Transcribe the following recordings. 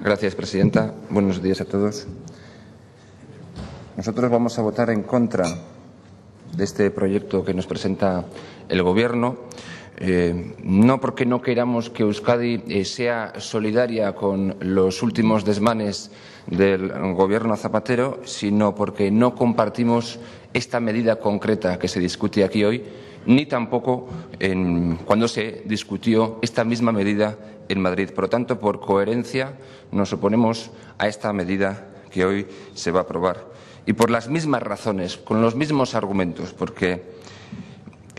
Gracias, presidenta. Buenos días a todos. Nosotros vamos a votar en contra de este proyecto que nos presenta el Gobierno, no porque no queramos que Euskadi sea solidaria con los últimos desmanes del Gobierno Zapatero, sino porque no compartimos esta medida concreta que se discute aquí hoy, ni tampoco cuando se discutió esta misma medida en Madrid. Por lo tanto, por coherencia, nos oponemos a esta medida que hoy se va a aprobar. Y por las mismas razones, con los mismos argumentos, porque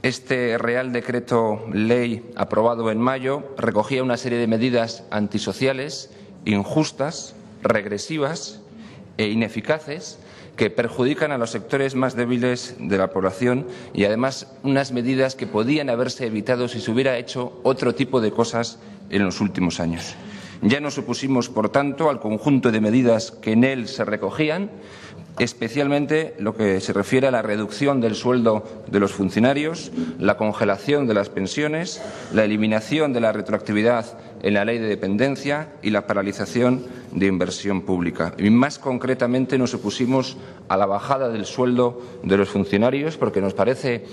este Real Decreto Ley aprobado en mayo recogía una serie de medidas antisociales, injustas, regresivas e ineficaces que perjudican a los sectores más débiles de la población y, además, unas medidas que podían haberse evitado si se hubiera hecho otro tipo de cosas en los últimos años. Ya nos opusimos, por tanto, al conjunto de medidas que en él se recogían, especialmente lo que se refiere a la reducción del sueldo de los funcionarios, la congelación de las pensiones, la eliminación de la retroactividad en la ley de dependencia y la paralización de inversión pública. Y más concretamente nos opusimos a la bajada del sueldo de los funcionarios porque nos parece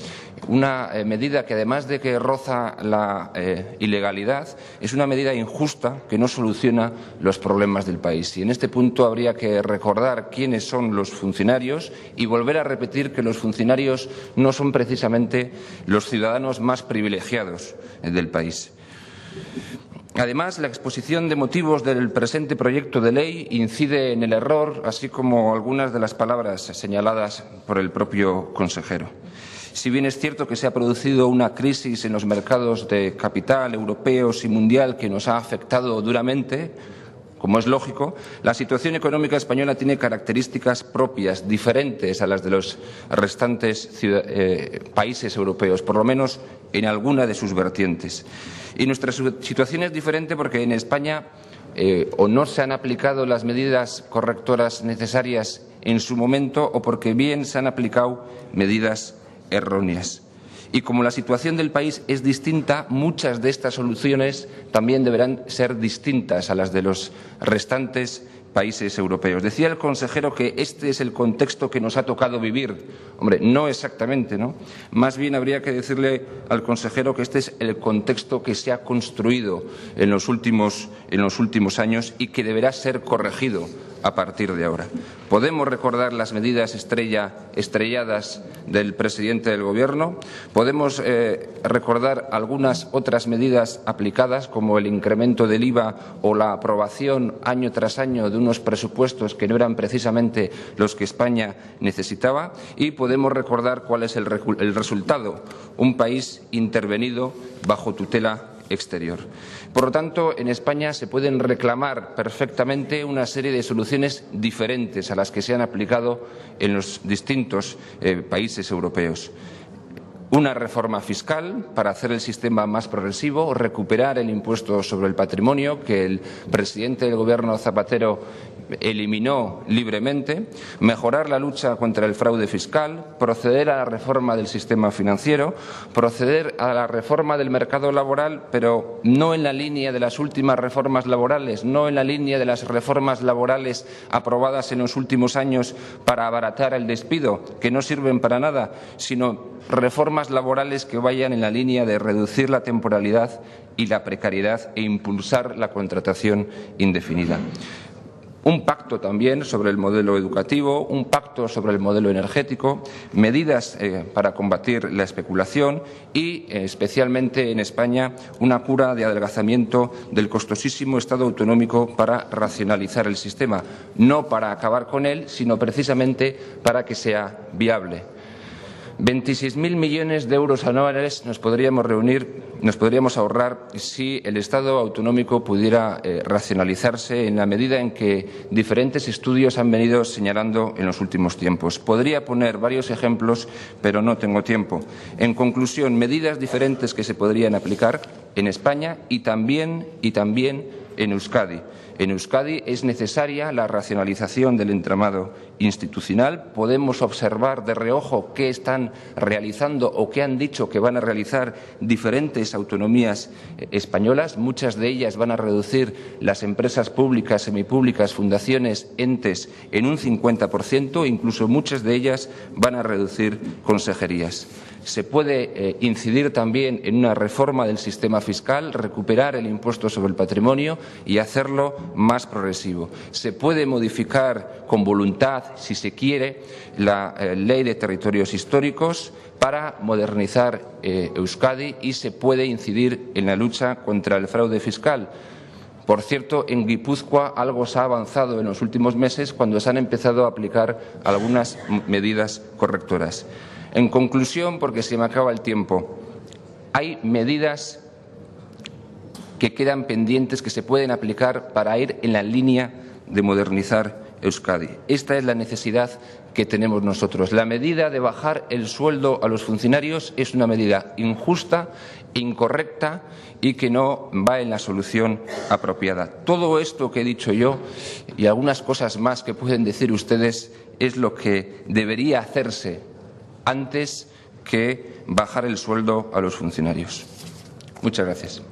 una medida que, además de que roza la ilegalidad, es una medida injusta que no soluciona los problemas del país. Y en este punto habría que recordar quiénes son los funcionarios y volver a repetir que los funcionarios no son precisamente los ciudadanos más privilegiados del país. Además, la exposición de motivos del presente proyecto de ley incide en el error, así como algunas de las palabras señaladas por el propio consejero. Si bien es cierto que se ha producido una crisis en los mercados de capital europeos y mundial que nos ha afectado duramente, como es lógico, la situación económica española tiene características propias, diferentes a las de los restantes países europeos, por lo menos en alguna de sus vertientes. Y nuestra situación es diferente porque en España o no se han aplicado las medidas correctoras necesarias en su momento o porque bien se han aplicado medidas erróneas. Y como la situación del país es distinta, muchas de estas soluciones también deberán ser distintas a las de los restantes países europeos. Decía el consejero que este es el contexto que nos ha tocado vivir. Hombre, no exactamente, ¿no? Más bien habría que decirle al consejero que este es el contexto que se ha construido en los últimos años y que deberá ser corregido a partir de ahora. Podemos recordar las medidas estrelladas del presidente del Gobierno, podemos recordar algunas otras medidas aplicadas, como el incremento del IVA o la aprobación año tras año de unos presupuestos que no eran precisamente los que España necesitaba, y podemos recordar cuál es el resultado: un país intervenido bajo tutela exterior. Por lo tanto, en España se pueden reclamar perfectamente una serie de soluciones diferentes a las que se han aplicado en los distintos países europeos. Una reforma fiscal para hacer el sistema más progresivo, recuperar el impuesto sobre el patrimonio que el presidente del Gobierno Zapatero eliminó libremente, mejorar la lucha contra el fraude fiscal, proceder a la reforma del sistema financiero, proceder a la reforma del mercado laboral, pero no en la línea de las últimas reformas laborales, no en la línea de las reformas laborales aprobadas en los últimos años para abaratar el despido, que no sirven para nada, sino reformas laborales que vayan en la línea de reducir la temporalidad y la precariedad e impulsar la contratación indefinida. Un pacto también sobre el modelo educativo, un pacto sobre el modelo energético, medidas para combatir la especulación y, especialmente en España, una cura de adelgazamiento del costosísimo Estado autonómico para racionalizar el sistema, no para acabar con él, sino precisamente para que sea viable. 26.000 millones de euros anuales nos podríamos ahorrar si el Estado autonómico pudiera racionalizarse en la medida en que diferentes estudios han venido señalando en los últimos tiempos. Podría poner varios ejemplos, pero no tengo tiempo. En conclusión, medidas diferentes que se podrían aplicar en España y también en Euskadi. En Euskadi es necesaria la racionalización del entramado institucional. Podemos observar de reojo qué están realizando o qué han dicho que van a realizar diferentes autonomías españolas. Muchas de ellas van a reducir las empresas públicas, semipúblicas, fundaciones, entes en un 50%, incluso muchas de ellas van a reducir consejerías. Se puede incidir también en una reforma del sistema fiscal, recuperar el impuesto sobre el patrimonio y hacerlo más progresivo. Se puede modificar con voluntad, si se quiere, la Ley de Territorios Históricos para modernizar Euskadi y se puede incidir en la lucha contra el fraude fiscal. Por cierto, en Guipúzcoa algo se ha avanzado en los últimos meses cuando se han empezado a aplicar algunas medidas correctoras. En conclusión, porque se me acaba el tiempo, hay medidas que quedan pendientes que se pueden aplicar para ir en la línea de modernizar Euskadi. Esta es la necesidad que tenemos nosotros. La medida de bajar el sueldo a los funcionarios es una medida injusta, incorrecta y que no va en la solución apropiada. Todo esto que he dicho yo y algunas cosas más que pueden decir ustedes es lo que debería hacerse antes que bajar el sueldo a los funcionarios. Muchas gracias.